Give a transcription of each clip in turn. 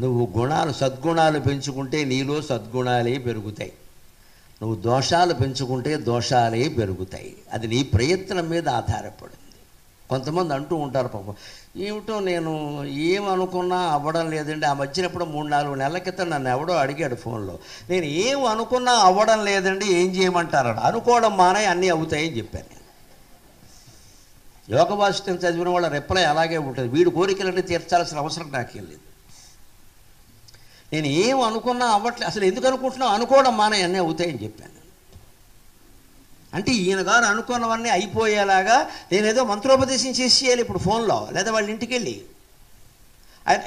నువ్వు సద్గుణాలు పెంచుకుంటే నీలో సద్గుణాలే పెరుగుతాయి. నువ్వు దోషాలు పెంచుకుంటే దోషాలే పెరుగుతాయి. అది నీ ప్రయత్నం మీద ఆధారపడింది. కొంతమంది అంటూ ఉంటారు, పాపం ఏమిటో నేను ఏమనుకున్నా అవ్వడం లేదండి. ఆ మధ్యనప్పుడు 3-4 నెలల క్రితం నన్ను ఎవడో అడిగాడు ఫోన్లో, నేను ఏం అనుకున్నా అవ్వడం లేదండి, ఏం చేయమంటారు? అనుకోవడం మానే అన్నీ అవుతాయని చెప్పాను నేను. యోగ వాసిష్టం చదివిన వాళ్ళ రిప్లై అలాగే ఉంటుంది, వీడి కోరికలన్నీ తీర్చాల్సిన అవసరం నాకేం లేదు. నేను ఏం అనుకున్నా అవ్వట్లేదు, అసలు ఎందుకు అనుకుంటున్నావు? అనుకోవడం మానే అన్నీ అవుతాయని చెప్పాను. అంటే ఈయన గారు అనుకున్నవన్నీ అయిపోయేలాగా నేనేదో మంత్రోపదేశం చేసేయాలి ఇప్పుడు ఫోన్లో, లేదా వాళ్ళ ఇంటికి వెళ్ళి.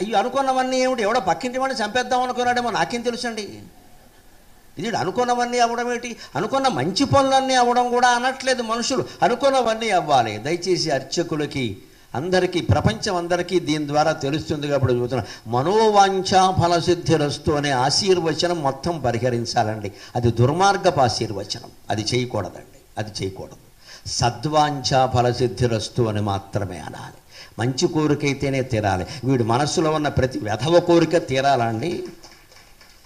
ఇవి అనుకున్నవన్నీ ఏమిటి? ఎవడో పక్కింటి వాడిని చంపేద్దాం అనుకున్నాడేమో నాకేం తెలుసండి. ఇది అనుకున్నవన్నీ అవ్వడం ఏంటి? అనుకున్న మంచి పనులన్నీ అవ్వడం కూడా అనట్లేదు మనుషులు, అనుకున్నవన్నీ అవ్వాలి. దయచేసి అర్చకులకి అందరికీ, ప్రపంచం అందరికీ దీని ద్వారా తెలుస్తుంది కాబట్టి చూస్తున్నాం. మనోవాంఛా ఫలసిద్ధిరస్తు అనే ఆశీర్వచనం మొత్తం పరిహరించాలండి. అది దుర్మార్గపు ఆశీర్వచనం, అది చేయకూడదండి, అది చేయకూడదు. సద్వాంఛా ఫలసిద్ధిరస్తు అని మాత్రమే అనాలి. మంచి కోరికైతేనే తీరాలి. వీడి మనస్సులో ఉన్న ప్రతి వెధవ కోరిక తీరాలండి.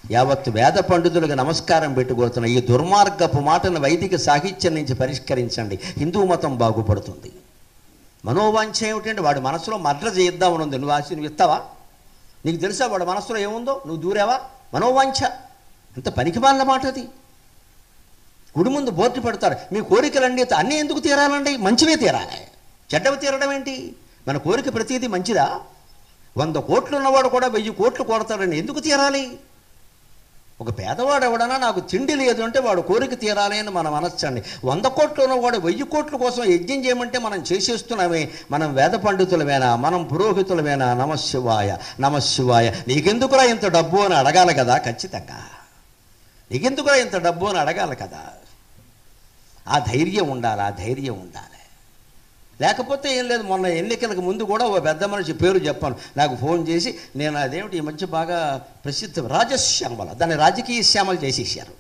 యావత్ వేద పండితులకు నమస్కారం పెట్టుకోతున్న ఈ దుర్మార్గపు మాటను వైదిక సాహిత్యం నుంచి పరిష్కరించండి, హిందూ మతం బాగుపడుతుంది. మనోవాంఛ ఏమిటంటే వాడి మనసులో మర్డర్ చేద్దామని ఉంది, నువ్వు ఇస్తావా? నీకు తెలుసా వాడి మనసులో ఏముందో? నువ్వు దూరావా? మనోవాంఛ అంత పనికిమాలిన మాట అది. గుడి ముందు బోర్డు పెడతారు, మీ కోరికలన్నీ అన్నీ ఎందుకు తీరాలండి? మంచివే తీరాలి, చెడ్డవి తీరడం ఏంటి? మన కోరిక ప్రతిదీ మంచిదా? 100 కోట్లు ఉన్నవాడు కూడా 1000 కోట్లు కొడతాడండి, ఎందుకు తీరాలి? ఒక పేదవాడు ఎవడన్నా నాకు తిండి లేదు అంటే వాడు కోరిక తీరాలి అని మనం అనొచ్చండి. 100 కోట్లు ఉన్నవాడు 1000 కోట్ల కోసం యజ్ఞం చేయమంటే మనం చేసేస్తున్నామే. మనం వేద పండితులమేనా? మనం పురోహితులమేనా? నమశివాయ నమశివాయ. నీకెందుకురా ఇంత డబ్బు అని అడగాలి కదా, ఖచ్చితంగా. నీకెందుకురా ఇంత డబ్బు అని అడగాలి కదా. ఆ ధైర్యం ఉండాలి, ఆ ధైర్యం ఉండాలి. లేకపోతే ఏం లేదు. మొన్న ఎన్నికలకు ముందు కూడా ఓ పెద్ద మనిషి పేరు చెప్పాను, నాకు ఫోన్ చేసి, నేను అదేమిటి ఈ మధ్య బాగా ప్రసిద్ధ రాజశ్యామల, దాన్ని రాజకీయ శ్యామలు చేసేసారు.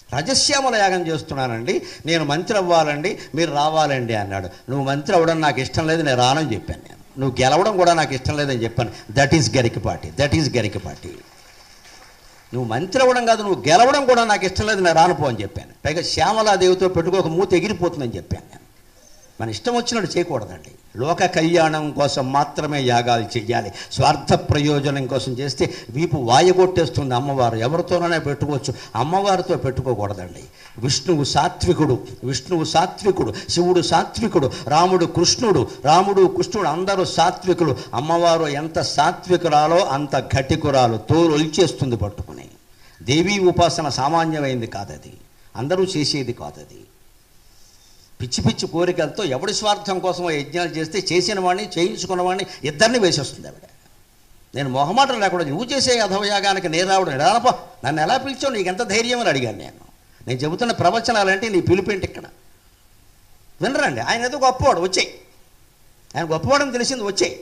రాజశ్యామల యాగం చేస్తున్నానండి, నేను మంత్రి అవ్వాలండి, మీరు రావాలండి అన్నాడు. నువ్వు మంత్రి అవ్వడం నాకు ఇష్టం లేదు, నేను రానని చెప్పాను. నేను నువ్వు గెలవడం కూడా నాకు ఇష్టం లేదని చెప్పాను. That is Garikapati, that is Garikapati. నువ్వు మంత్రి అవ్వడం కాదు, నువ్వు గెలవడం కూడా నాకు ఇష్టం లేదు, నేను రానుపో అని చెప్పాను. పైగా శ్యామలాదేవితో పెట్టుకోక మూత ఎగిరిపోతుందని చెప్పాను నేను. మన ఇష్టం వచ్చినట్టు చేయకూడదండి. లోక కళ్యాణం కోసం మాత్రమే యాగాలు చెయ్యాలి. స్వార్థ ప్రయోజనం కోసం చేస్తే వీపు వాయగొట్టేస్తుంది అమ్మవారు. ఎవరితోనైనా పెట్టుకోవచ్చు, అమ్మవారితో పెట్టుకోకూడదండి. విష్ణువు సాత్వికుడు, శివుడు సాత్వికుడు, రాముడు కృష్ణుడు అందరూ సాత్వికులు. అమ్మవారు ఎంత సాత్వికురాలో అంత ఘటికురాలు, తోలొల్చేస్తుంది పట్టుకుని. దేవీ ఉపాసన సామాన్యమైంది కాదది, అందరూ చేసేది కాదది. పిచ్చి పిచ్చి కోరికలతో ఎవడి స్వార్థం కోసం యజ్ఞాలు చేస్తే చేసిన వాడిని చేయించుకున్నవాడిని ఇద్దరిని వేసేస్తుంది ఆవిడ. నేను మొహమాటం లేకుండా నువ్వు చేసే అధవయాగానికి నేను రావడం ఎడాలపా, నన్ను ఎలా పిలిచావు, నీకు ఎంత ధైర్యం అని అడిగాను నేను చెబుతున్న ప్రవచనాలంటే నీ పిలిపేంటి ఇక్కడ వినరండి. ఆయన ఏదో గొప్పవాడు, వచ్చాయి, ఆయన గొప్పవాడని తెలిసింది, వచ్చాయి.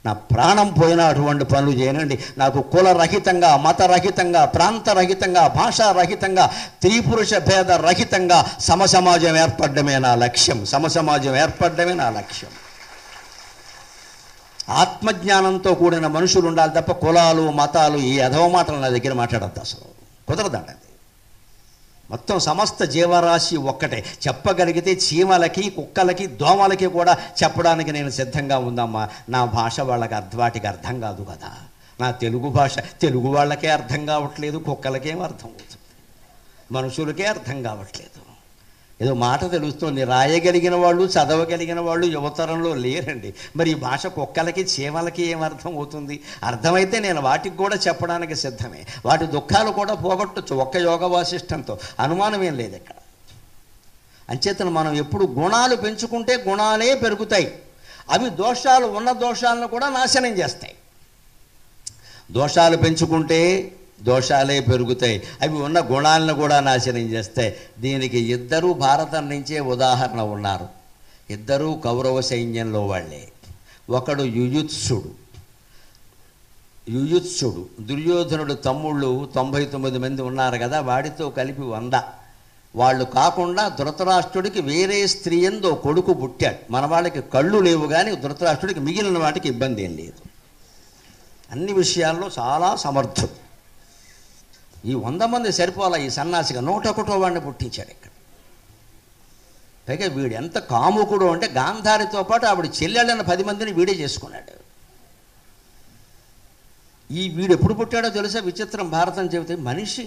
నా ప్రాణం పోయినా అటువంటి పనులు చేయనండి. నాకు కులరహితంగా, మతరహితంగా, ప్రాంతరహితంగా, భాషారహితంగా, స్త్రీ పురుష భేద రహితంగా సమసమాజం ఏర్పడమే నా లక్ష్యం. సమసమాజం ఏర్పడమే నా లక్ష్యం. ఆత్మజ్ఞానంతో కూడిన మనుషులు ఉండాలి తప్ప కులాలు మతాలు ఈ అధవ మాటలు నా దగ్గర మాట్లాడద్దు, అసలు కుదరదండి. మొత్తం సమస్త జీవరాశి ఒక్కటే. చెప్పగలిగితే చీమలకి, కుక్కలకి, దోమలకి కూడా చెప్పడానికి నేను సిద్ధంగా ఉందమ్మా. నా భాష వాళ్ళకి వాటికి అర్థం కాదు కదా. నా తెలుగు భాష తెలుగు వాళ్ళకే అర్థం కావట్లేదు, కుక్కలకేం అర్థం అవుతుంది, మనుషులకే అర్థం కావట్లేదు. ఏదో మాట తెలుస్తుంది, రాయగలిగిన వాళ్ళు, చదవగలిగిన వాళ్ళు యువతరంలో లేరండి. మరి ఈ భాష కుక్కలకి చీమలకి ఏమర్థం అవుతుంది? అర్థమైతే నేను వాటికి కూడా చెప్పడానికి సిద్ధమే. వాటి దుఃఖాలు కూడా పోగొట్టచ్చు ఒక్క యోగ వాసిష్టంతో, అనుమానమేం లేదు ఇక్కడ. అంచేతను మనం ఎప్పుడు గుణాలు పెంచుకుంటే గుణాలే పెరుగుతాయి. అవి దోషాలు ఉన్న దోషాలను కూడా నాశనం చేస్తాయి. దోషాలు పెంచుకుంటే దోషాలే పెరుగుతాయి, అవి ఉన్న గుణాలను కూడా నాశనం చేస్తాయి. దీనికి ఇద్దరూ భారతం నుంచే ఉదాహరణ ఉన్నారు. ఇద్దరూ కౌరవ సైన్యంలో వాళ్ళే. ఒకడు యుయుత్సుడు, దుర్యోధనుడు తమ్ముళ్ళు 99 మంది ఉన్నారు కదా, వాడితో కలిపి 100. వాళ్ళు కాకుండా ధృతరాష్ట్రుడికి వేరే స్త్రీ ఎందో కొడుకు పుట్టాడు. మన వాళ్ళకి కళ్ళు లేవు కానీ ధృతరాష్ట్రుడికి మిగిలిన వాటికి ఇబ్బంది ఏం లేదు. అన్ని విషయాల్లో చాలా సమర్థుడు. ఈ 100 మంది సరిపోలా ఈ సన్నాసిగా 101 వాడిని పుట్టించాడు ఇక్కడ. పైగా వీడు ఎంత కాముకుడు అంటే గాంధారితో పాటు ఆవిడ చెల్లెళ్ళని 10 మందిని వీడే చేసుకున్నాడు. వీడు ఎప్పుడు పుట్టాడో తెలుసా? విచిత్రం. భారతం చెబితే మనిషి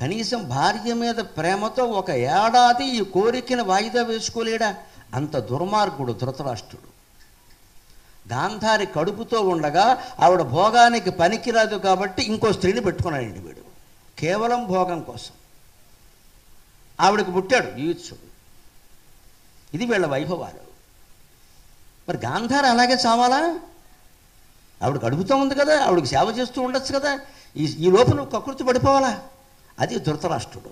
కనీసం భార్య మీద ప్రేమతో 1 ఏడాది ఈ కోరికను వాయిదా వేసుకోలేడా? అంత దుర్మార్గుడు ధృతరాష్ట్రుడు. గాంధారి కడుపుతో ఉండగా ఆవిడ భోగానికి పనికిరాదు కాబట్టి ఇంకో స్త్రీని పెట్టుకున్నాడండి వీడు, కేవలం భోగం కోసం. ఆవిడకు పుట్టాడు యుయుత్సుడు. ఇది వీళ్ళ వైభవాలు. మరి గాంధారి అలాగే చావాలా? ఆవిడ కడుపుతో ఉంది కదా, ఆవిడకి సేవ చేస్తూ ఉండొచ్చు కదా. ఈ లోపు నువ్వు కకృతి పడిపోవాలా? అది ధృతరాష్ట్రుడు.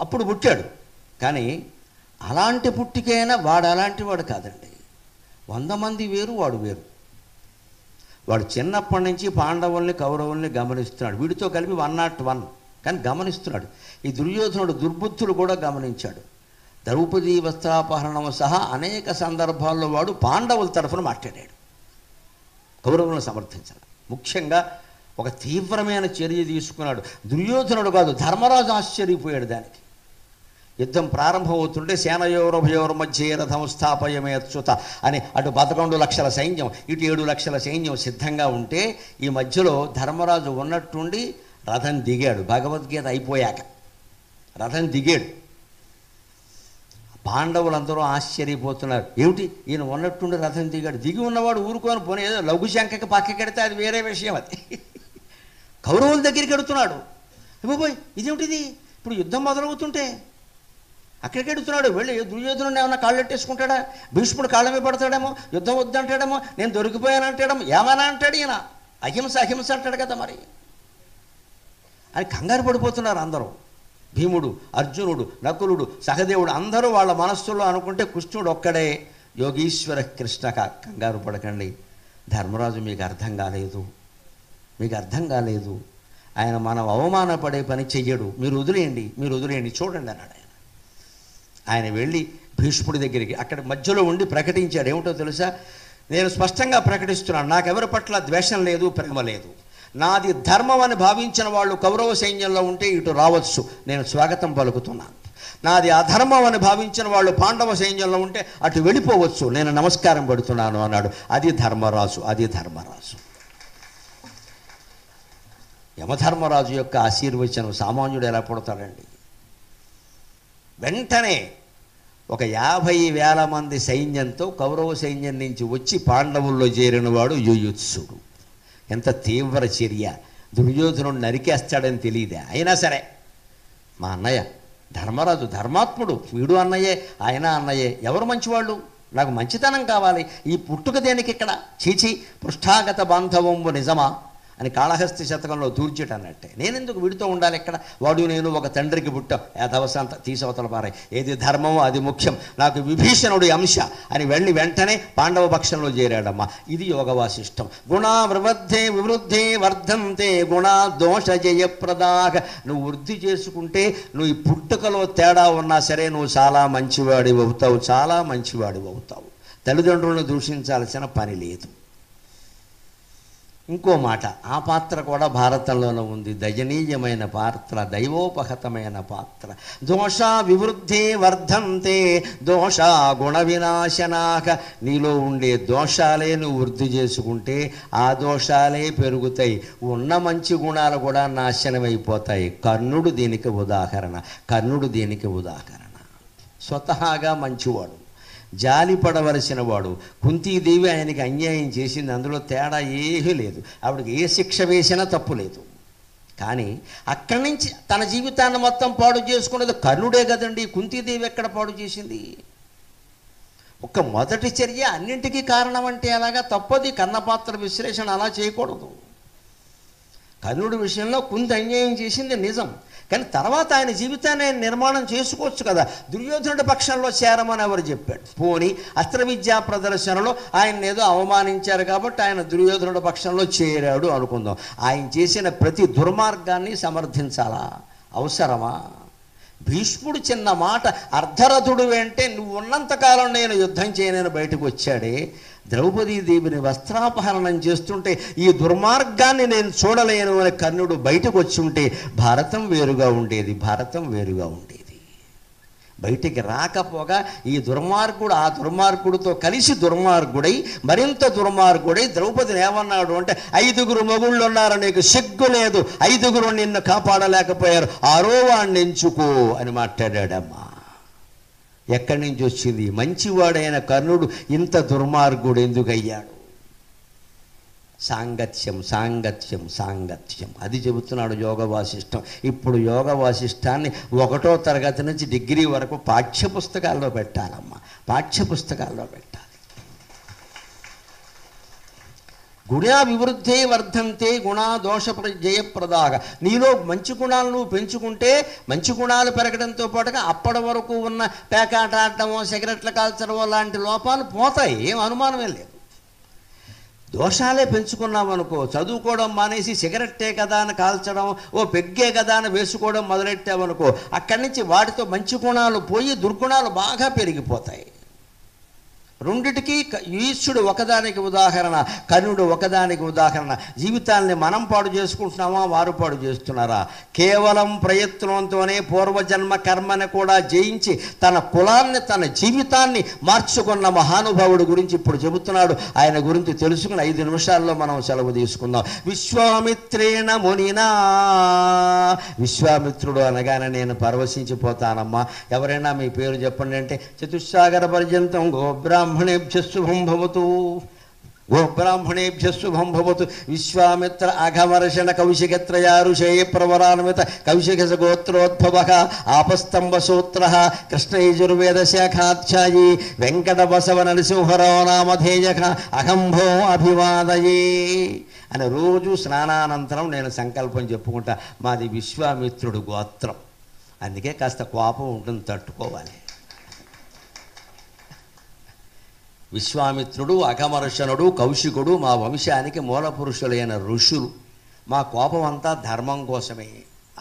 అప్పుడు పుట్టాడు. కానీ అలాంటి పుట్టికైనా వాడు అలాంటి వాడు కాదండి. 100 మంది వేరు, వాడు వేరు. వాడు చిన్నప్పటి నుంచి పాండవుల్ని కౌరవుల్ని గమనిస్తున్నాడు. వీడితో కలిపి 101, కానీ గమనిస్తున్నాడు. ఈ దుర్యోధనుడు దుర్బుద్ధులు కూడా గమనించాడు. ద్రౌపదీ వస్త్రాపహరణం సహా అనేక సందర్భాల్లో వాడు పాండవుల తరఫున మాట్లాడాడు, కౌరవులను సమర్థించాడు. ముఖ్యంగా ఒక తీవ్రమైన చర్య తీసుకున్నాడు. దుర్యోధనుడు కాదు, ధర్మరాజు ఆశ్చర్యపోయాడు దానికి. యుద్ధం ప్రారంభమవుతుంటే సేనయోరుభయోర్ మధ్య రథం స్థాపయమేచ్యుత అని అటు 11 లక్షల సైన్యం, ఇటు 7 లక్షల సైన్యం సిద్ధంగా ఉంటే ఈ మధ్యలో ధర్మరాజు ఉన్నట్టుండి రథం దిగాడు. భగవద్గీత అయిపోయాక రథం దిగాడు. పాండవులందరూ ఆశ్చర్యపోతున్నారు. ఏమిటి ఈయన ఉన్నట్టుండి రథం దిగాడు? దిగి ఉన్నవాడు ఊరుకొని పోనీ ఏదో లఘుశంకకి పక్కకెడితే అది వేరే విషయం. అది కౌరవుల దగ్గరికి ఎడుతున్నాడు. పోయి ఇదేమిటిది? ఇప్పుడు యుద్ధం మొదలవుతుంటే అక్కడికి ఎడుతున్నాడు. వెళ్ళి దుర్యోధనుడు ఏమన్నా కాళ్ళెట్టేసుకుంటాడా? భీష్ముడు కాళ్ళ మీద పడతాడేమో, యుద్ధం వద్దంటాడేమో, నేను దొరికిపోయాను అంటాడేమో, ఏమైనా అంటాడు. ఈయన అహింస అహింస అంటాడు కదా మరి అని కంగారు పడిపోతున్నారు అందరూ. భీముడు, అర్జునుడు, నకులుడు, సహదేవుడు అందరూ వాళ్ళ మనస్సులో అనుకుంటే కృష్ణుడు ఒక్కడే యోగీశ్వర కృష్ణక. కంగారు పడకండి, ధర్మరాజు మీకు అర్థం కాలేదు, మీకు అర్థం కాలేదు. ఆయన మనం అవమానపడే పని చెయ్యడు, మీరు వదిలేయండి చూడండి అన్నాడు ఆయన. ఆయన వెళ్ళి భీష్ముడి దగ్గరికి అక్కడ మధ్యలో ఉండి ప్రకటించాడు. ఏమిటో తెలుసా? నేను స్పష్టంగా ప్రకటిస్తున్నాను, నాకెవరి పట్ల ద్వేషం లేదు, ప్రేమ లేదు. నాది ధర్మం అని భావించిన వాళ్ళు కౌరవ సైన్యంలో ఉంటే ఇటు రావచ్చు, నేను స్వాగతం పలుకుతున్నాను. నాది అధర్మం అని భావించిన వాళ్ళు పాండవ సైన్యంలో ఉంటే అటు వెళ్ళిపోవచ్చు, నేను నమస్కారం పెడుతున్నాను అన్నాడు. అది ధర్మరాజు. యమధర్మరాజు యొక్క ఆశీర్వచనం సామాన్యుడు ఎలా పడతాడండి? వెంటనే ఒక 50,000 మంది సైన్యంతో కౌరవ సైన్యం నుంచి వచ్చి పాండవుల్లో చేరినవాడు యుయుత్సుడు. ఎంత తీవ్ర చర్య! దుర్యోధనుడు నరికేస్తాడని తెలియదే. అయినా సరే మా అన్నయ్య ధర్మరాజు ధర్మాత్ముడు, వీడు అన్నయ్యే, ఆయన అన్నయ్యే, ఎవరు మంచివాళ్ళు? నాకు మంచితనం కావాలి, ఈ పుట్టుక దేనికి ఇక్కడ? చీచి, పృష్ఠాగత బాంధవంబు నిజమా అని కాళహస్తి శతకంలో దూర్జట అన్నట్టే. నేనెందుకు వీడితో ఉండాలి ఇక్కడ? వాడు నేను ఒక తండ్రికి పుట్టాం, యాదవసంత తీసవతల పారాయి, ఏది ధర్మమో అది ముఖ్యం, నాకు విభీషణుడి అంశ అని వెంటనే పాండవ పక్షంలో చేరాడమ్మా. ఇది యోగ వాసిష్టం. గుణా వివృద్ధే వర్ధంతే గుణా దోష జయప్రదాగ. నువ్వు వృద్ధి చేసుకుంటే, నువ్వు ఈ పుట్టుకలో తేడా ఉన్నా సరే నువ్వు చాలా మంచివాడివి అవుతావు. తల్లిదండ్రులను దూషించాల్సిన పని లేదు. ఇంకో మాట, ఆ పాత్ర కూడా భారతంలోనే ఉంది. దయనీయమైన పాత్ర, దైవోపహతమైన పాత్ర. దోష వివృద్ధే వర్ధంతే దోష గుణ వినాశనాక. నీలో ఉండే దోషాలే నువ్వు వృద్ధి చేసుకుంటే ఆ దోషాలే పెరుగుతాయి, ఉన్న మంచి గుణాలు కూడా నాశనమైపోతాయి. కర్ణుడు దీనికి ఉదాహరణ. స్వతహాగా మంచివాడు, జాలి పడవలసిన వాడు. కుంతీదేవి ఆయనకి అన్యాయం చేసింది, అందులో తేడా ఏమీ లేదు. ఆవిడకి ఏ శిక్ష వేసినా తప్పు లేదు. కానీ అక్కడి నుంచి తన జీవితాన్ని మొత్తం పాడు చేసుకున్నది కర్ణుడే కదండి. కుంతీదేవి ఎక్కడ పాడు చేసింది? ఒక మొదటి చర్య అన్నింటికీ కారణం అంటే అలాగా తప్పది. కర్ణపాత్ర విశ్లేషణ అలా చేయకూడదు. కర్ణుడి విషయంలో కుంతి అన్యాయం చేసింది నిజం, కానీ తర్వాత ఆయన జీవితాన్ని నిర్మాణం చేసుకోవచ్చు కదా. దుర్యోధనుడి పక్షంలో చేరమని ఎవరు చెప్పాడు? పోనీ అస్త్ర విద్యా ప్రదర్శనలో ఆయన ఏదో అవమానించారు కాబట్టి ఆయన దుర్యోధనుడి పక్షంలో చేరాడు అనుకుందాం. ఆయన చేసిన ప్రతి దుర్మార్గాన్ని సమర్థించాలా? అవసరమా? భీష్ముడు చిన్న మాట, అర్ధరథుడు అంటే నువ్వు ఉన్నంతకాలం నేను యుద్ధం చేయనని బయటకు వచ్చాడే, ద్రౌపదీదేవిని వస్త్రాపహరణం చేస్తుంటే ఈ దుర్మార్గాన్ని నేను చూడలేను అని కర్ణుడు బయటకు వచ్చి ఉంటే భారతం వేరుగా ఉండేది, భారతం వేరుగా ఉండేది. బయటికి రాకపోగా ఈ దుర్మార్గుడు ఆ దుర్మార్గుడితో కలిసి దుర్మార్గుడై మరింత దుర్మార్గుడై ద్రౌపదిని ఏమన్నాడు అంటే, 5 మొగుళ్ళు ఉన్నారు, నీకు సిగ్గు లేదు, 5 నిన్ను కాపాడలేకపోయారు, 6వ వాడిని ఎంచుకో అని మాట్లాడాడమ్మా. ఎక్కడి నుంచి వచ్చింది? మంచివాడైన కర్ణుడు ఇంత దుర్మార్గుడు ఎందుకు అయ్యాడు? సాంగత్యం సాంగత్యం సాంగత్యం అది చెబుతున్నాడు యోగ వాసిష్టం. ఇప్పుడు యోగ వాసిష్టాన్ని 1వ తరగతి నుంచి డిగ్రీ వరకు పాఠ్యపుస్తకాల్లో పెట్టాలమ్మా, పాఠ్యపుస్తకాల్లో పెట్టాలి. గుణాభివృద్ధే వర్ధంతే గుణా దోష జయప్రదాగా. నీలో మంచి గుణాలు నువ్వు పెంచుకుంటే మంచి గుణాలు పెరగడంతో పాటుగా అప్పటి వరకు ఉన్న పేకాట ఆడటమో సిగరెట్లు కాల్చడమో లాంటి లోపాలు పోతాయి, ఏం అనుమానమే లేదు. దోషాలే పెంచుకున్నామనుకో, చదువుకోవడం మానేసి సిగరెట్టే కదా అని కాల్చడం, ఓ పెగ్గే కదా అని వేసుకోవడం మొదలెట్టామనుకో, అక్కడి నుంచి వాటితో మంచి గుణాలు పోయి దుర్గుణాలు బాగా పెరిగిపోతాయి. రెండిటికి ఈశ్వరుడు ఒకదానికి ఉదాహరణ, కర్ణుడు ఒకదానికి ఉదాహరణ. జీవితాల్ని మనం పాడు చేసుకుంటున్నామా, వారు పాడు చేస్తున్నారా? కేవలం ప్రయత్నంతోనే పూర్వజన్మ కర్మని కూడా జయించి తన కులాన్ని తన జీవితాన్ని మార్చుకున్న మహానుభావుడు గురించి ఇప్పుడు చెబుతున్నాడు. ఆయన గురించి తెలుసుకుని 5 నిమిషాల్లో మనం సెలవు తీసుకుందాం. విశ్వామిత్రేణ మునినా. విశ్వామిత్రుడు అనగానే నేను పరవశించిపోతానమ్మా. ఎవరైనా మీ పేరు చెప్పండి అంటే, చతుస్సాగర పర్యంతం గోబ్రాహ్మణేభ్యః శుభం భవతు, గోబ్రాహ్మణేభ్యః శుభం భవతు. విశ్వామిత్ర అఘమర్షణ కౌశికత్రయారుషేయ ప్రవరాన్విత కౌశిక గోత్రోద్భవః ఆపస్తంభసూత్రః కృష్ణయజుర్వేద శాఖాధ్యాయీ వెంకట బసవ నరసింహరావు నామధేయః అహంభో అభివాదయే అని రోజు స్నానానంతరం నేను సంకల్పం చెప్పుకుంటా. మాది విశ్వామిత్రుడు గోత్రం, అందుకే కాస్త కోపం ఉంటుంది, తట్టుకోవాలి. విశ్వామిత్రుడు, అఘమర్షణుడు, కౌశికుడు మా వంశానికి మూల పురుషులైన ఋషులు. మా కోపం అంతా ధర్మం కోసమే,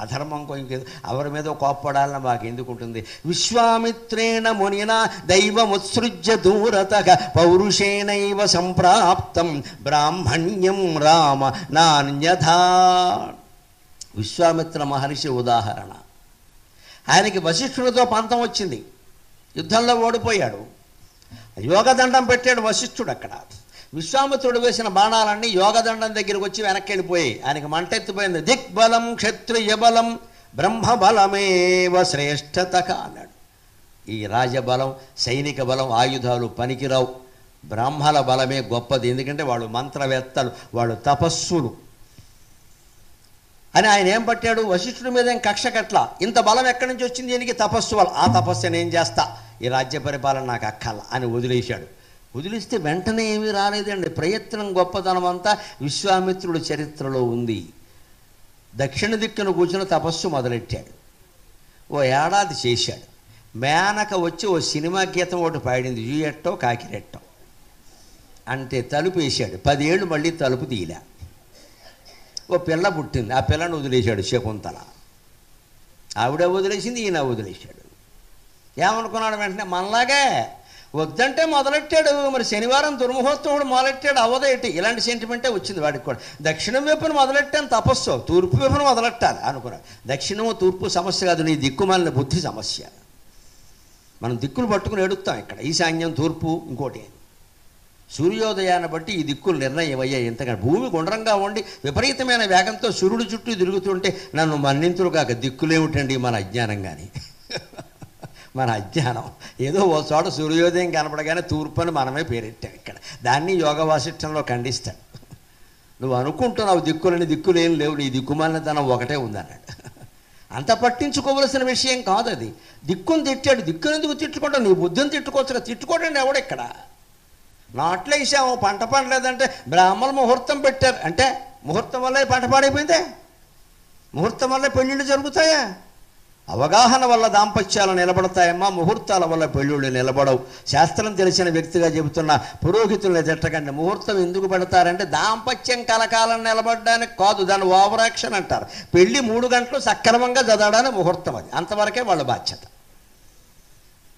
అధర్మం ఇంకేదో ఎవరి మీద కోప్పడాలని మాకు ఎందుకుంటుంది? విశ్వామిత్రేణ మునినా దైవముత్సృజ్య దూరతః పౌరుషేణైవ సంప్రాప్తం బ్రాహ్మణ్యం రామ నాన్యథా. విశ్వామిత్ర మహర్షి ఉదాహరణ. ఆయనకి వశిష్ఠుడితో పంతం వచ్చింది, యుద్ధంలో ఓడిపోయాడు. యోగదండం పెట్టాడు వశిష్ఠుడు. అక్కడ విశ్వామిత్రుడు వేసిన బాణాలన్నీ యోగదండం దగ్గరికి వచ్చి వెనక్కి వెళ్ళిపోయి ఆయనకి మంటెత్తిపోయింది. దిగ్బలం క్షత్రియ బలం బ్రహ్మబలమేవ శ్రేష్ఠతక అన్నాడు. ఈ రాజబలం, సైనిక బలం, ఆయుధాలు పనికిరావు, బ్రాహ్మణ బలమే గొప్పది, ఎందుకంటే వాళ్ళు మంత్రవేత్తలు, వాళ్ళు తపస్సులు అని ఆయన ఏం పట్టాడు? వశిష్ఠుడి మీద ఏం కక్ష కట్ల. ఇంత బలం ఎక్కడి నుంచి వచ్చింది? దీనికి తపస్సు వల్ల. ఆ తపస్సు నేను చేస్తా, ఈ రాజ్య పరిపాలన నాకు అక్కల అని వదిలేశాడు. వదిలిస్తే వెంటనే ఏమీ రాలేదండి. ప్రయత్నం గొప్పతనం అంతా విశ్వామిత్రుడి చరిత్రలో ఉంది. దక్షిణ దిక్కును కూర్చుని తపస్సు మొదలెట్టాడు. ఓ ఏడాది చేశాడు. మేనక వచ్చి ఓ సినిమా గీతం ఒకటి పాడింది, జూయెట్టో కాకిరెట్టో అంటే తలుపు వేశాడు. 10 ఏళ్ళు మళ్ళీ తలుపు తీయలే. ఓ పిల్ల పుట్టింది, ఆ పిల్లని వదిలేశాడు. శకుంతల ఆవిడ వదిలేసింది, ఈయన వదిలేశాడు. ఏమనుకున్నాడు? వెంటనే మనలాగే వద్దంటే మొదలెట్టాడు. మరి శనివారం దుర్ముహూర్తం కూడా మొదలెట్టాడు, అవదేటి. ఇలాంటి సెంటిమెంటే వచ్చింది వాడికి కూడా. దక్షిణం వైపున మొదలెట్టాను తపస్సు, తూర్పు వైపున మొదలెట్టాలి అనుకున్నాడు. దక్షిణము తూర్పు సమస్య కాదు, నీ దిక్కుమాలిన బుద్ధి సమస్య. మనం దిక్కులు పట్టుకుని ఎడుస్తాం. ఇక్కడ ఈశాన్యం, తూర్పు, ఇంకోటి. సూర్యోదయాన్ని బట్టి ఈ దిక్కులు నిర్ణయం అయ్యాయి. ఎంతకంటే భూమి గుండ్రంగా ఉండి విపరీతమైన వేగంతో సూర్యుడు చుట్టూ తిరుగుతుంటే నన్ను మన్నింతులు కాక దిక్కులేమిటండి మన అజ్ఞానం. కానీ మన అజ్ఞానం ఏదో ఓ చోట సూర్యోదయం కనపడగానే తూర్పు అని మనమే పేరెట్టాం. ఇక్కడ దాన్ని యోగ వాసిష్టంలో ఖండిస్తాడు. నువ్వు అనుకుంటున్నావు దిక్కులని, దిక్కులేం లేవు, నీ దిక్కుమాలినతనం ఒకటే ఉందన్నాడు. అంత పట్టించుకోవలసిన విషయం కాదు అది. దిక్కును తిట్టాడు. దిక్కును ఎందుకు తిట్టుకుంటావు? నీ బుద్ధిని తిట్టుకోవచ్చు. తిట్టుకోవడం ఎవడెక్కడ? నాట్లో వేసాము, పంట పండలేదంటే బ్రాహ్మణులు ముహూర్తం పెట్టారు అంటే ముహూర్తం వల్లే పంట పాడైపోయిందే? ముహూర్తం వల్లే పెళ్ళిళ్ళు జరుగుతాయా? అవగాహన వల్ల దాంపత్యాలు నిలబడతాయమ్మా, ముహూర్తాల వల్ల పెళ్ళిళ్ళు నిలబడవు. శాస్త్రం తెలిసిన వ్యక్తిగా చెబుతున్న పురోహితుల్ని తిట్టకండి. ముహూర్తం ఎందుకు పెడతారంటే దాంపత్యం కలకాలం నిలబడడానికి కాదు, దాన్ని ఓవర్ యాక్షన్ అంటారు. పెళ్ళి 3 గంటలు సక్రమంగా చదవడానికి ముహూర్తం, అది అంతవరకే వాళ్ళ బాధ్యత.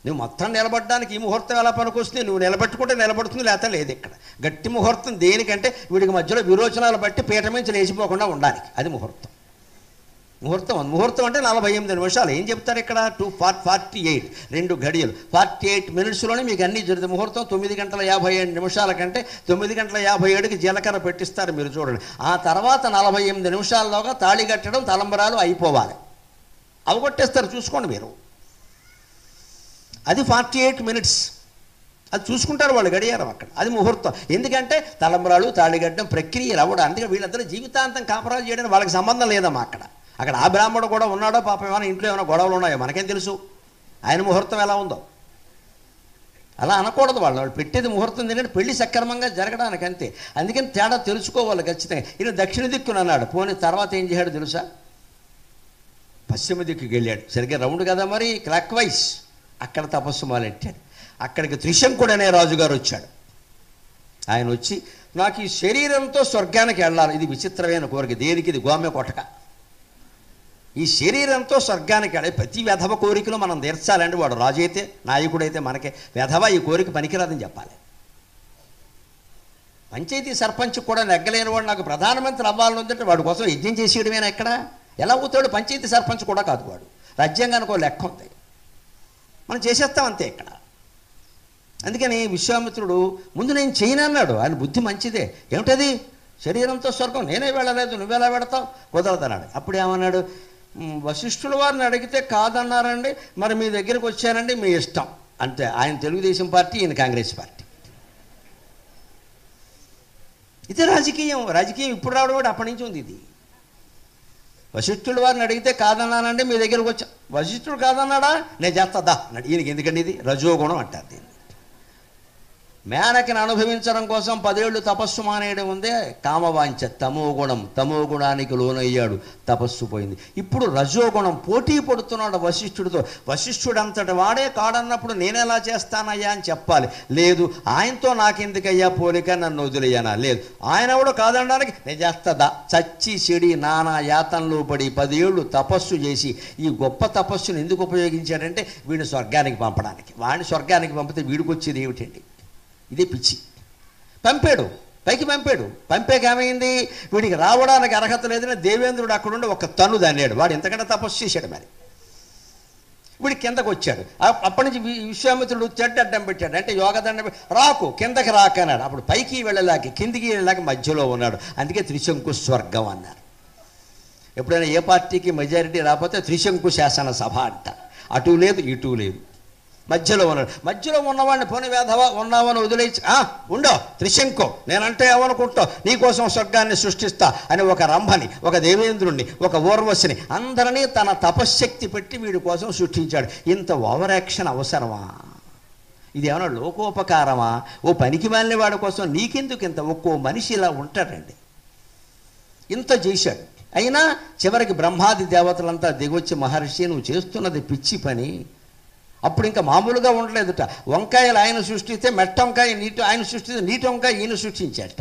నువ్వు మొత్తం నిలబడడానికి ఈ ముహూర్తం ఎలా పనికొస్తుంది, నువ్వు నిలబెట్టుకుంటే నిలబడుతుంది, లేకపోతే లేదు. ఇక్కడ గట్టి ముహూర్తం దేనికంటే వీడికి మధ్యలో విరోచనాలు బట్టి పీట నుంచి లేచిపోకుండా ఉండడానికి, అది ముహూర్తం. ముహూర్తం అంటే 48 నిమిషాలు. ఏం చెప్తారు ఇక్కడ? 2:48 2 గడియలు 48 మినిట్స్లోనే మీకు అన్నీ జరుగుతుంది. ముహూర్తం 9 గంటల 57 నిమిషాల కంటే 9 గంటల 57కి జీలకర్ర పెట్టిస్తారు, మీరు చూడండి. ఆ తర్వాత 48 నిమిషాల్లోగా తాళి కట్టడం, తలంబరాలు అయిపోవాలి. అవగొట్టేస్తారు, చూసుకోండి మీరు. అది 48 మినిట్స్. అది చూసుకుంటారు వాళ్ళు గడియారం అక్కడ. అది ముహూర్తం. ఎందుకంటే తలంబరాలు తాళిగట్టడం ప్రక్రియలు అవ్వడం. అందుకే వీళ్ళందరూ జీవితాంతం కాపరాలు చేయడానికి వాళ్ళకి సంబంధం లేదమ్మా. అక్కడ ఆ బ్రాహ్మణుడు కూడా ఉన్నాడో పాపం, ఏమైనా ఇంట్లో ఏమైనా గొడవలు ఉన్నాయో మనకేం తెలుసు, ఆయన ముహూర్తం ఎలా ఉందో. అలా అనకూడదు. వాళ్ళు పెట్టేది ముహూర్తం ఎందుకంటే పెళ్లి సక్రమంగా జరగడానికి, అంతే. అందుకని తేడా తెలుసుకోవాలి ఖచ్చితంగా. ఈయన దక్షిణ దిక్కుని అన్నాడు. పోనీ తర్వాత ఏం చేశాడు తెలుసా? పశ్చిమ దిక్కుకి వెళ్ళాడు. సరిగ్గా రౌండ్ కదా మరి, క్లాక్ వైజ్. అక్కడ తపస్సు మొదలెట్టాడు. అక్కడికి త్రిశంకుడు అనే రాజుగారు వచ్చాడు. ఆయన వచ్చి, నాకు ఈ శరీరంతో స్వర్గానికి వెళ్ళాలి. ఇది విచిత్రమైన కోరిక. దేనికి? ఇది గోమె కొట్టక. ఈ శరీరంతో స్వర్గానికి వెళ్ళాలి. ప్రతి వెధవ కోరికలో మనం తీర్చాలండి. వాడు రాజు అయితే, నాయకుడైతే మనకే వెధవ ఈ కోరిక పనికిరాదని చెప్పాలి. పంచాయతీ సర్పంచ్ కూడా నెగ్గలేని వాడు నాకు ప్రధానమంత్రి అవ్వాలని ఉందంటే వాడి కోసం యజ్ఞం చేసేయడమేనా? ఇక్కడ ఎలా అవుతాడు? పంచాయతీ సర్పంచ్ కూడా కాదు వాడు. రాజ్యాంగానికి ఒక లెక్క ఉంది, మనం చేసేస్తాం అంతే ఇక్కడ. అందుకని విశ్వామిత్రుడు ముందు నేను చేయను అన్నాడు. ఆయన బుద్ధి మంచిదే. ఏమిటది? శరీరంతో స్వర్గం నేనే వెళ్ళలేదు, నువ్వెలా పెడతావు? కుదరదన్నాడు. అప్పుడు ఏమన్నాడు? వశిష్ఠుల వారిని అడిగితే కాదన్నారండి, మరి మీ దగ్గరికి వచ్చానండి, మీ ఇష్టం అంతే. ఆయన తెలుగుదేశం పార్టీ, ఈయన కాంగ్రెస్ పార్టీ. ఇది రాజకీయం. రాజకీయం ఇప్పుడు రావడం కూడా అప్పటి నుంచి ఉంది. ఇది వశిష్ఠుల వారిని అడిగితే కాదన్నానండి, మీ దగ్గరకు వచ్చా. వశిష్ఠుడు కాదన్నాడా? నేను చేస్తా అన్నాడు. ఈయనకి ఎందుకండి ఇది రజోగుణం అంటారు దీన్ని. మేనకని అనుభవించడం కోసం 10 ఏళ్ళు తపస్సు మానేయడం ఉందే కామవాంఛ, తమోగుణం. తమోగుణానికి లోనయ్యాడు, తపస్సు పోయింది. ఇప్పుడు రజోగుణం. పోటీ పడుతున్నాడు వశిష్ఠుడితో. వశిష్ఠుడు అంతటి వాడే కాడన్నప్పుడు నేనెలా చేస్తానయ్యా అని చెప్పాలి. లేదు, ఆయనతో నాకెందుకయ్యా పోలిక, నన్ను వదిలేయనా? లేదు, ఆయన కూడా కాదనడానికి నేను చేస్తా. చచ్చి చెడి నానా యాతనలో పడి 10 ఏళ్ళు తపస్సు చేసి ఈ గొప్ప తపస్సును ఎందుకు ఉపయోగించాడంటే వీడిని స్వర్గానికి పంపడానికి. వాడిని స్వర్గానికి పంపితే వీడికి వచ్చేది ఏమిటండి? ఇదే పిచ్చి. పంపాడు, పైకి పంపాడు. పంపేకి ఏమైంది? వీడికి రావడానికి అర్హత లేదని దేవేంద్రుడు అక్కడుండి ఒక తన్ను దాన్నాడు. వాడు ఎంతకంటే తపస్సు చేశాడు. మరి వీడికి కిందకు వచ్చాడు. అప్పటి నుంచి విశ్వామిత్రుడు చెడ్డడ్డం పెట్టాడు. అంటే యోగదండం రాకు, కిందకి రాకన్నాడు. అప్పుడు పైకి వెళ్ళలేక కిందికి వెళ్ళలేక మధ్యలో ఉన్నాడు. అందుకే త్రిశంకు స్వర్గం అన్నారు. ఎప్పుడైనా ఏ పార్టీకి మెజారిటీ రాకపోతే త్రిశంకు శాసన సభ అంటారు. అటు లేదు, ఇటు లేదు, మధ్యలో ఉన్నాడు. మధ్యలో ఉన్నవాడిని పోనీ వేధవా ఉన్నావని వదిలేసి ఉండో త్రిశంకు, నేనంటే ఏమనుకుంటావు, నీకోసం స్వర్గాన్ని సృష్టిస్తా అని ఒక రంభని, ఒక దేవేంద్రుణ్ణి, ఒక ఊర్వశిని అందరినీ తన తపశ్శక్తి పెట్టి వీడి కోసం సృష్టించాడు. ఇంత ఓవర్ యాక్షన్ అవసరమా? ఇది ఏమైనా లోకోపకారమా? ఓ పనికి మాలిన వాడి కోసం నీకెందుకు ఇంత? ఒక్కో మనిషి ఇలా ఉంటాడండి. ఇంత చేశాడు. అయినా చివరికి బ్రహ్మాది దేవతలంతా దిగొచ్చి, మహర్షి నువ్వు చేస్తున్నది పిచ్చి పని. అప్పుడు ఇంకా మామూలుగా ఉండలేదుట. వంకాయలు ఆయన సృష్టిస్తే మెట్ట వంకాయ నీటి ఆయన సృష్టిస్తే నీటి వంకాయ ఈయన సృష్టించాట.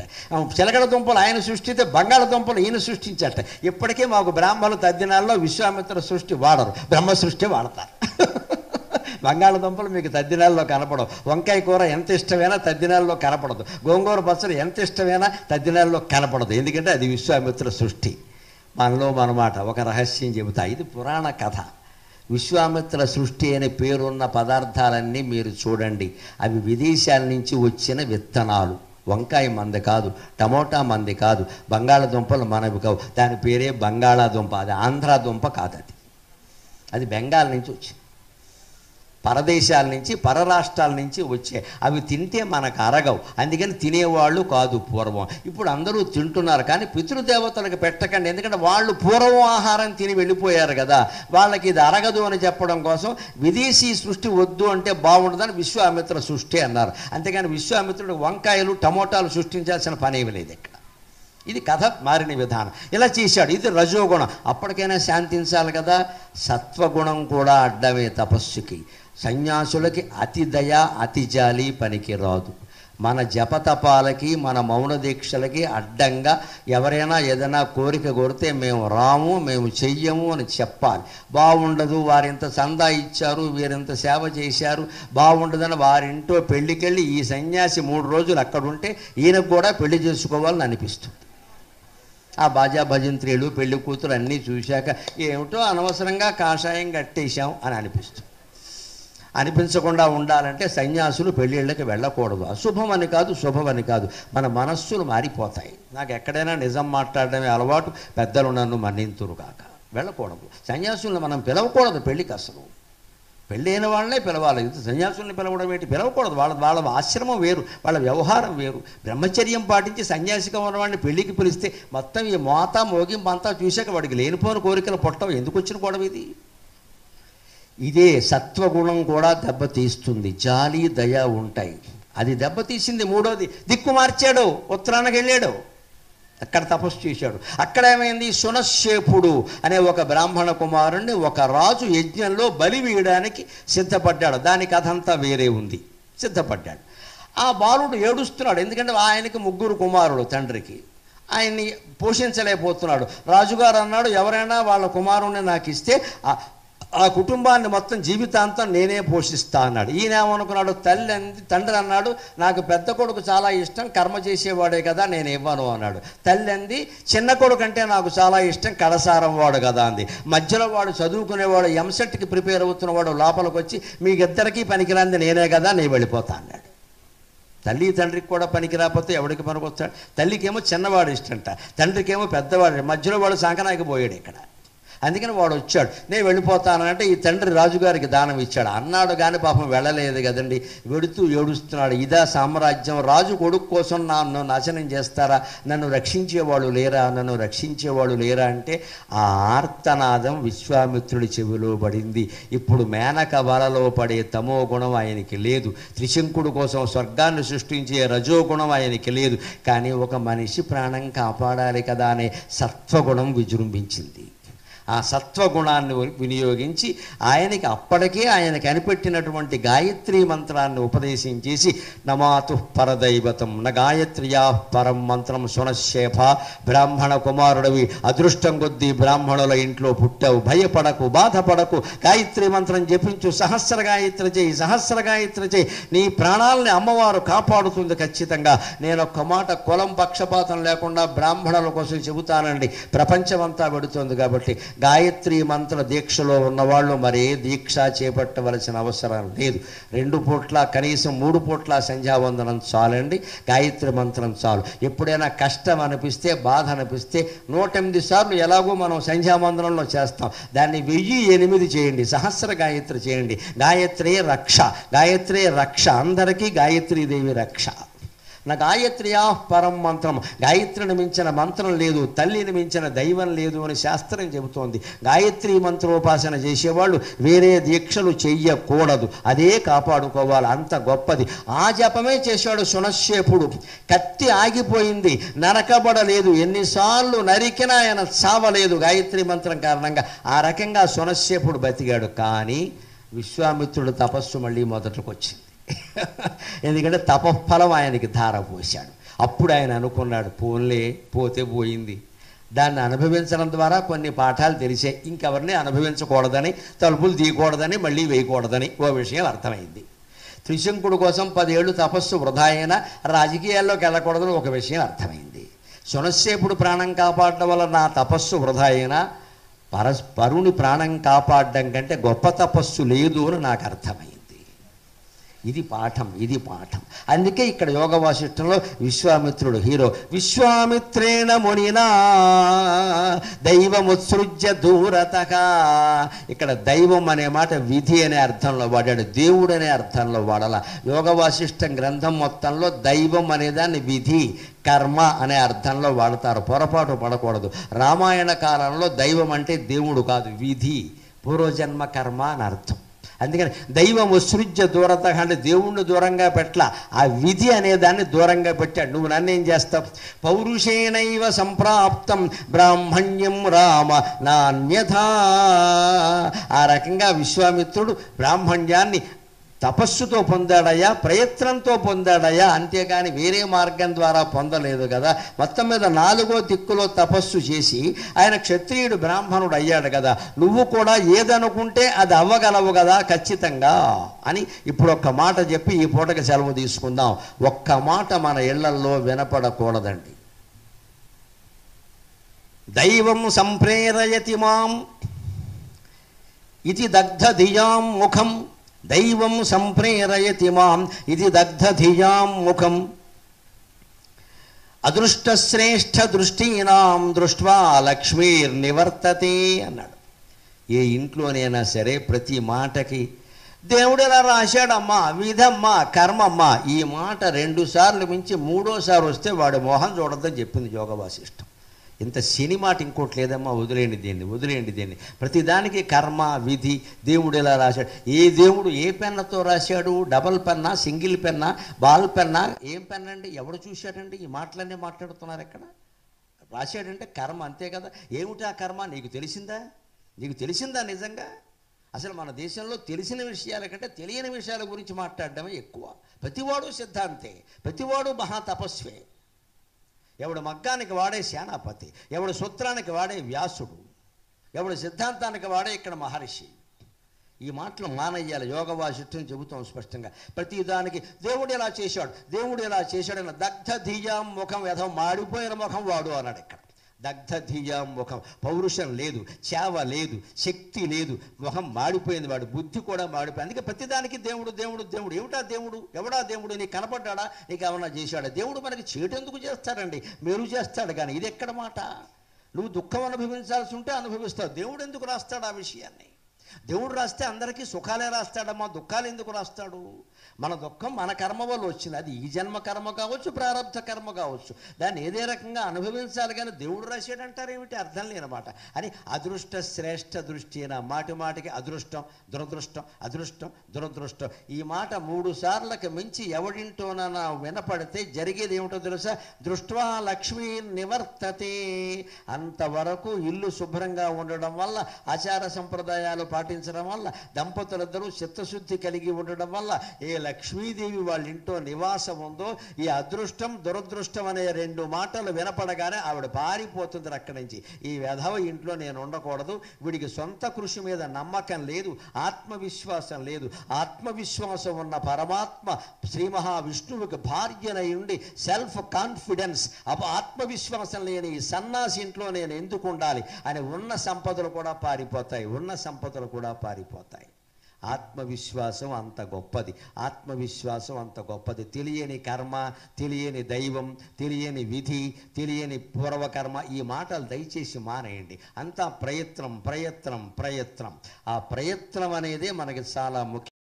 చిలకడ దుంపలు ఆయన సృష్టిస్తే బంగాళదుంపలు ఈయన సృష్టించాట. ఇప్పటికే మాకు బ్రాహ్మణులు తద్దినాల్లో విశ్వామిత్ర సృష్టి వాడరు, బ్రహ్మ సృష్టి వాడతారు. బంగాళదుంపలు మీకు తద్దినాల్లో కనపడవు. వంకాయ కూర ఎంత ఇష్టమైనా తద్దినాల్లో కనపడదు. గోంగూర పచ్చడి ఎంత ఇష్టమైనా తద్దినాల్లో కనపడదు. ఎందుకంటే అది విశ్వామిత్ర సృష్టి. మనలో మనమాట ఒక రహస్యం చెబుతా. ఇది పురాణ కథ. విశ్వామిత్ర సృష్టి అనే పేరున్న పదార్థాలన్నీ మీరు చూడండి, అవి విదేశాల నుంచి వచ్చిన విత్తనాలు. వంకాయ మంది కాదు, టమోటా మంది కాదు, బంగాళదుంపలు మనవి కావు. దాని పేరే బంగాళాదుంప. అది ఆంధ్రా దుంప కాదు, అది బెంగాల్ నుంచి వచ్చింది. పరదేశాల నుంచి, పరరాష్ట్రాల నుంచి వచ్చే అవి తింటే మనకు అరగవు. అందుకని తినేవాళ్ళు కాదు పూర్వం. ఇప్పుడు అందరూ తింటున్నారు, కానీ పితృదేవతలకు పెట్టకండి. ఎందుకంటే వాళ్ళు పూర్వం ఆహారం తిని వెళ్ళిపోయారు కదా, వాళ్ళకి ఇది అరగదు అని చెప్పడం కోసం విదేశీ సృష్టి వద్దు అంటే బాగుండదని విశ్వామిత్ర సృష్టి అన్నారు. అంతేగాని విశ్వామిత్రుడు వంకాయలు టమోటాలు సృష్టించాల్సిన పని ఏమి లేదు ఇక్కడ. ఇది కథ మారిన విధానం. ఇలా చేశాడు. ఇది రజోగుణం. అప్పటికైనా శాంతించాలి కదా. సత్వగుణం కూడా అడ్డమే తపస్సుకి. సన్యాసులకి అతి దయ, అతి జాలి పనికి రాదు. మన జపతపాలకి మన మౌన దీక్షలకి అడ్డంగా ఎవరైనా ఏదైనా కోరిక కోరితే మేము రాము, మేము చెయ్యము అని చెప్పాలి. బాగుండదు, వారింత చందా ఇచ్చారు, వీరింత సేవ చేశారు, బాగుండదని వారింటో పెళ్ళికెళ్ళి ఈ సన్యాసి 3 రోజులు అక్కడుంటే ఈయనకు కూడా పెళ్లి చేసుకోవాలని అనిపిస్తుంది. ఆ బాజా భజంత్రీలు పెళ్లి కూతురు అన్నీ చూశాక ఏమిటో అనవసరంగా కాషాయం కట్టేశాం అని అనిపిస్తుంది. అనిపించకుండా ఉండాలంటే సన్యాసులు పెళ్ళిళ్ళకి వెళ్ళకూడదు. అశుభం అని కాదు, శుభం అని కాదు, మన మనస్సులు మారిపోతాయి. నాకు ఎక్కడైనా నిజం మాట్లాడడమే అలవాటు, పెద్దలు నన్ను మన్నింతురు కాక. వెళ్ళకూడదు, సన్యాసులను మనం పిలవకూడదు పెళ్ళికి. అసలు పెళ్ళైన వాళ్ళనే పిలవాలి, సన్యాసుల్ని పిలవడం ఏంటి? పిలవకూడదు. వాళ్ళ ఆశ్రమం వేరు, వాళ్ళ వ్యవహారం వేరు. బ్రహ్మచర్యం పాటించి సన్యాసిగా ఉన్నవాడిని పెళ్ళికి పిలిస్తే మొత్తం ఈ మోత మోగింపు అంతా చూశాక వాడికి లేనిపోని కోరికలు పుట్టవు. ఎందుకు వచ్చిన గొడవ ఇది? ఇదే సత్వగుణం కూడా దెబ్బతీస్తుంది. జాలి దయ ఉంటాయి, అది దెబ్బతీసింది. 3వది దిక్కు మార్చాడు, ఉత్తరానికి వెళ్ళాడు, అక్కడ తపస్సు చేశాడు. అక్కడ ఏమైంది? సునశ్శేపుడు అనే ఒక బ్రాహ్మణ కుమారుణ్ణి ఒక రాజు యజ్ఞంలో బలి వేయడానికి సిద్ధపడ్డాడు. దాని కథ అంతా వేరే ఉంది. సిద్ధపడ్డాడు. ఆ బాలుడు ఏడుస్తున్నాడు, ఎందుకంటే ఆయనకి 3 కుమారులు తండ్రికి. ఆయన్ని పోషించలేకపోతున్నాడు. రాజుగారు అన్నాడు, ఎవరైనా వాళ్ళ కుమారుణ్ణి నాకు ఇస్తే ఆ కుటుంబాన్ని మొత్తం జీవితాంతం నేనే పోషిస్తా అన్నాడు. ఈయన ఏమనుకున్నాడు? తండ్రి అన్నాడు, నాకు పెద్ద కొడుకు చాలా ఇష్టం, కర్మ చేసేవాడే కదా, నేను ఇవ్వను అన్నాడు. తల్లి అంది, చిన్న కొడుకు అంటే నాకు చాలా ఇష్టం, కడసారం వాడు కదా అంది. మధ్యలో వాడు చదువుకునేవాడు, ఎంసెట్కి ప్రిపేర్ అవుతున్నవాడు లోపలికి వచ్చి, మీకిద్దరికీ పనికిరాంది నేనే కదా, నేను వెళ్ళిపోతా అన్నాడు. తల్లి తండ్రికి కూడా పనికి రాకపోతే ఎవడికి పనికొస్తాడు? తల్లికేమో చిన్నవాడు ఇష్టంట, తండ్రికేమో పెద్దవాడు, మధ్యలో వాడు సంకనాకి పోయాడు ఇక్కడ. అందుకని వాడు వచ్చాడు, నేను వెళ్ళిపోతానంటే ఈ తండ్రి రాజుగారికి దానం ఇచ్చాడు. అన్నాడు కానీ పాపం వెళ్ళలేదు కదండి, వెడుతూ ఏడుస్తున్నాడు. ఇదా సామ్రాజ్యం? రాజు కొడుకు కోసం నన్ను నాశనం చేస్తారా? నన్ను రక్షించేవాడు లేరా? నన్ను రక్షించేవాడు లేరా అంటే ఆ ఆర్తనాదం విశ్వామిత్రుడి చెవిలో పడింది. ఇప్పుడు మేనక వలలో పడే తమో గుణం ఆయనకి లేదు, త్రిశంకుడు కోసం స్వర్గాన్ని సృష్టించే రజోగుణం ఆయనకి లేదు. కానీ ఒక మనిషి ప్రాణం కాపాడాలి కదా అనే సత్వగుణం విజృంభించింది. ఆ సత్వగుణాన్ని వినియోగించి ఆయనకి అప్పటికే ఆయన కనిపెట్టినటువంటి గాయత్రీ మంత్రాన్ని ఉపదేశం చేసి, నమాతు పరదైవతం న గాయత్ర్యా పరం మంత్రం సునశ్శేఫ, బ్రాహ్మణ కుమారుడివి, అదృష్టం కొద్దీ బ్రాహ్మణుల ఇంట్లో పుట్టావు, భయపడకు, బాధపడకు, గాయత్రీ మంత్రం జపించు, సహస్ర గాయత్రి చేయి, సహస్ర గాయత్రి చేయి, నీ ప్రాణాలని అమ్మవారు కాపాడుతుంది ఖచ్చితంగా. నేను ఒక్క మాట కులం పక్షపాతం లేకుండా బ్రాహ్మణుల కోసం చెబుతానండి, ప్రపంచమంతా పెడుతోంది కాబట్టి గాయత్రీ మంత్ర దీక్షలో ఉన్నవాళ్ళు మరే దీక్ష చేపట్టవలసిన అవసరం లేదు. 2 పూట్ల కనీసం 3 పూట్ల సంధ్యావందనం చాలండి, గాయత్రి మంత్రం చాలు. ఎప్పుడైనా కష్టం అనిపిస్తే, బాధ అనిపిస్తే 108 సార్లు ఎలాగో మనం సంధ్యావందనంలో చేస్తాం, దాన్ని 1008 చేయండి, సహస్ర గాయత్రి చేయండి. గాయత్రే రక్ష, గాయత్రే రక్ష, అందరికీ గాయత్రీదేవి రక్ష. నా గాయత్ర్యా పరం మంత్రం, గాయత్రిని మించిన మంత్రం లేదు, తల్లిని మించిన దైవం లేదు అని శాస్త్రం చెబుతోంది. గాయత్రీ మంత్రోపాసన చేసేవాళ్ళు వేరే దీక్షలు చెయ్యకూడదు, అదే కాపాడుకోవాలి, అంత గొప్పది. ఆ జపమే చేశాడు సునశ్శేపుడు. కత్తి ఆగిపోయింది, నరకబడలేదు, ఎన్నిసార్లు నరికినా ఆయన చావలేదు గాయత్రీ మంత్రం కారణంగా. ఆ రకంగా సునశ్శేపుడు బతికాడు. కానీ విశ్వామిత్రుడు తపస్సు మళ్ళీ మొదటికి వచ్చింది. ఎందుకంటే తపఫలం ఆయనకి ధార పోశాడు. అప్పుడు ఆయన అనుకున్నాడు, పోన్లే పోతే పోయింది, దాన్ని అనుభవించడం ద్వారా కొన్ని పాఠాలు తెలిసే, ఇంకెవరిని అనుభవించకూడదని, తలుపులు తీయకూడదని, మళ్ళీ వేయకూడదని ఓ విషయం అర్థమైంది. త్రిశంకుడు కోసం 10 ఏళ్ళు తపస్సు వృధా అయినా రాజకీయాల్లోకి వెళ్ళకూడదని ఒక విషయం అర్థమైంది. సునశ్శేపుడు ప్రాణం కాపాడడం వల్ల నా తపస్సు వృధా అయినా పరుని ప్రాణం కాపాడడం కంటే గొప్ప తపస్సు లేదు అని నాకు అర్థమైంది. ఇది పాఠం, ఇది పాఠం. అందుకే ఇక్కడ యోగ వాసిష్టంలో విశ్వామిత్రుడు హీరో. విశ్వామిత్రేణ మునినా దైవముత్సృజ్య దూరతగా. ఇక్కడ దైవం అనే మాట విధి అనే అర్థంలో వాడాడు, దేవుడు అనే అర్థంలో వాడాల. యోగ వాసిష్టం గ్రంథం మొత్తంలో దైవం అనేదాన్ని విధి, కర్మ అనే అర్థంలో వాడతారు, పొరపాటు పడకూడదు. రామాయణ కాలంలో దైవం అంటే దేవుడు కాదు, విధి, పూర్వజన్మ కర్మ అని అర్థం. అందుకని దైవము సృజ్య దూరత అంటే దేవుణ్ణి దూరంగా పెట్టల, ఆ విధి అనేదాన్ని దూరంగా పెట్టాడు. నువ్వు నన్నేం చేస్తావు? పౌరుషేణైవ సంప్రాప్తం బ్రాహ్మణ్యం రామ నాన్యథా. ఆ రకంగా విశ్వామిత్రుడు బ్రాహ్మణ్యాన్ని తపస్సుతో పొందాడయ్యా, ప్రయత్నంతో పొందాడయ్యా, అంతేగాని వేరే మార్గం ద్వారా పొందలేదు కదా. మొత్తం మీద 4వ దిక్కులో తపస్సు చేసి ఆయన క్షత్రియుడు బ్రాహ్మణుడు అయ్యాడు కదా. నువ్వు కూడా ఏదనుకుంటే అది అవ్వగలవు కదా ఖచ్చితంగా అని ఇప్పుడు ఒక్క మాట చెప్పి ఈ పూటకి సెలవు తీసుకుందాం. ఒక్క మాట మన ఇళ్లల్లో వినపడకూడదండి. దైవం సంప్రేరయతి మాం ఇది దగ్ధధియాం ముఖం, దైవం సంప్రేరయతి మాం ఇది దగ్ధధియాం ముఖం, అదృష్టశ్రేష్ఠ దృష్టీనాం దృష్ట్వా లక్ష్మీర్నివర్తతే అన్నాడు. ఏ ఇంట్లోనైనా సరే ప్రతి మాటకి దేవుడు ఎలా రాశాడమ్మా, విధమ్మా, కర్మమ్మా, ఈ మాట 2 సార్లు మించి 3వసారి వస్తే వాడు మోహం చూడద్దని చెప్పింది యోగ వాసిష్టం. ఇంత సినిమాట ఇంకోటి లేదమ్మా, వదిలేయండి దీన్ని. ప్రతిదానికి కర్మ విధి, దేవుడు ఎలా రాశాడు, ఏ దేవుడు ఏ పెన్నతో రాశాడు, double Penna, single Penna, ball Penna, ఏం పెన్ అండి, ఎవడు చూశాడండి? ఈ మాటలన్నీ మాట్లాడుతున్నారు ఎక్కడ. రాశాడంటే కర్మ అంతే కదా. ఏమిటా కర్మ? నీకు తెలిసిందా నిజంగా? అసలు మన దేశంలో తెలిసిన విషయాల కంటే తెలియని విషయాల గురించి మాట్లాడడమే ఎక్కువ. ప్రతివాడు సిద్ధాంతే, ప్రతివాడు మహాతపస్వే. ఎవడు మగ్గానికి వాడే సేనాపతి, ఎవడు సూత్రానికి వాడే వ్యాసుడు, ఎవడు సిద్ధాంతానికి వాడే ఇక్కడ మహర్షి. ఈ మాటలు మానయ్యాలి. యోగ వాసిష్టం చెబుతాం స్పష్టంగా. ప్రతిదానికి దేవుడు ఎలా చేశాడు అన్న దగ్ధధియాం ముఖం, యథం మాడిపోయిన ముఖం వాడు అన్నాడు ఇక్కడ. దగ్ధధియాం ముఖం, పౌరుషం లేదు, చేవ లేదు, శక్తి లేదు, ముఖం మాడిపోయింది, వాడు బుద్ధి కూడా మాడిపోయింది. అందుకే ప్రతిదానికి దేవుడు. ఏమిటా దేవుడు? ఎవడా దేవుడు? నీకు కనపడ్డా? నీకు ఏమన్నా చేశాడా? దేవుడు మనకి చేయటెందుకు చేస్తాడండి? మేలు చేస్తాడు. కానీ ఇది ఎక్కడ మాట? నువ్వు దుఃఖం అనుభవించాల్సి ఉంటే అనుభవిస్తావు. దేవుడు ఎందుకు రాస్తాడు ఆ విషయాన్ని? దేవుడు రాస్తే అందరికీ సుఖాలే రాస్తాడమ్మా, దుఃఖాలు ఎందుకు రాస్తాడు? మన దుఃఖం మన కర్మ వల్ల వచ్చింది. అది ఈ జన్మ కర్మ కావచ్చు, ప్రారంభ కర్మ కావచ్చు. దాన్ని ఏదే రకంగా అనుభవించాలి. కానీ దేవుడు రాశాడంటారేమిటి? అర్థం లేనమాట అని అదృష్ట శ్రేష్ఠ దృష్టి అయిన మాటికి అదృష్టం దురదృష్టం ఈ మాట 3 సార్లకు మించి ఎవడింటోనన్నా వినపడితే జరిగేది ఏమిటో తెలుసా? దృష్ట్వా లక్ష్మీ నివర్తతే. అంతవరకు ఇల్లు శుభ్రంగా ఉండడం వల్ల, ఆచార సంప్రదాయాలు పాటించడం వల్ల, దంపతులిద్దరూ చిత్తశుద్ధి కలిగి ఉండడం వల్ల ఏ లక్ష్మీదేవి వాళ్ళ ఇంట్లో నివాసం ఉందో, ఈ అదృష్టం దురదృష్టం అనే 2 మాటలు వినపడగానే ఆవిడ పారిపోతుంది అక్కడి నుంచి. ఈ వెధవ ఇంట్లో నేను ఉండకూడదు, వీడికి సొంత కృషి మీద నమ్మకం లేదు, ఆత్మవిశ్వాసం లేదు. ఆత్మవిశ్వాసం ఉన్న పరమాత్మ శ్రీ మహావిష్ణువుకి భార్యనై ఉండి సెల్ఫ్ కాన్ఫిడెన్స్, ఆత్మవిశ్వాసం లేని ఈ సన్నాసి ఇంట్లో నేను ఎందుకు ఉండాలి అని ఉన్న సంపదలు కూడా పారిపోతాయి. ఆత్మవిశ్వాసం అంత గొప్పది. తెలియని కర్మ, తెలియని దైవం, తెలియని విధి, తెలియని పూర్వకర్మ, ఈ మాటలు దయచేసి మానేయండి. అంతా ప్రయత్నం. ఆ ప్రయత్నం అనేదే మనకి చాలా ముఖ్యం.